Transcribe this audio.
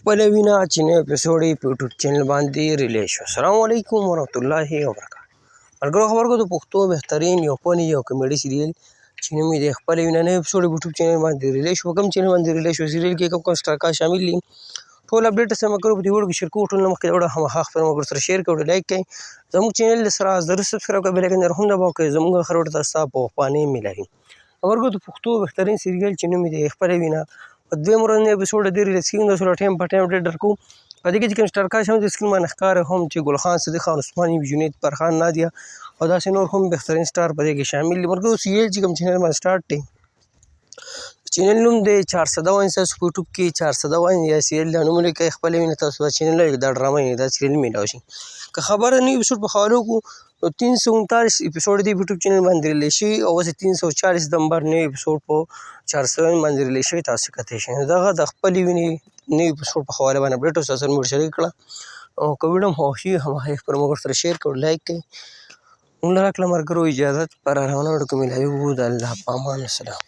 خپله وینه چې نوی اپیسوډ یې په یوټیوب چینل باندې ریلیز شو. السلام علیکم ورحمت الله وبرکاته. ملګرو خبر کو د پښتو بهترین یو فني یو کمیډي سیریل چې نوم یې د خپله وینه نوی اپیسوډ په یوټیوب چینل باندې ریلیز شو. کوم چینل باندې ریلیز شو سیریل کې کوم سټارکا شامل دي ټول اپډیټ سره ملګرو په دې ویډیو کې شیر کوو. ټول نه مخکې د ویډیو هماغه خپل ملګرو سره شیر کړئ، لایک کړئ، زموږ چینل سره ضرور سبسکرایب کړئ، بیل آیکن هم دباو کړئ، زموږ هر ویډیو ته ستا په وخت میلایي. ملګرو د پښتو بهترین سیریل چې نوم یې د خپله وینه په دویم ورځ نوی اپیسوډ د ریلیز کېږي. تاسو له ټایم په ټایم اپډیټ درکوو. په دې کې چې کوم سټارکا شامل دي سکرین باندې ښکاره هم چې ګل خان، صدیق خان، عثمان، جنید، فرخان، نادیه او داسې نور هم بهترین سټار په دې کې شامل دي. ملګرو سیریل چې کوم چینل باندې سټارټ دی چینل نوم دی 401. تاسو په یوټیوب کې 401 یا سیریل دا نوم ولیکئ، خپله وینه تاسو دا چینل ولیکئ، دا ډرامه یې دا سیریل میلاو شي. که خبره نوي اپیسوډ په حوالو کړو نو 339 اپیسوډ دی په یوټیوب چینل باندې ریلیز شوي او اوس 340 نمبر نوی اپیسوډ په 401 باندې ریلیز شوی. تاسو کتلی شئ. دغه د خپلې وینې نوي اپیسوډ په حواله باندې اپډیټ تاسو سره مو شریک کړه. او که ویډیو مو خوښ شي هماغه خپل ملګرو سره شیر کړئ، لایک کړئ. موږ له راکړه ملګرو اجازت پر روانه ویډیو کې میلاوي. د الله په امان. السلام.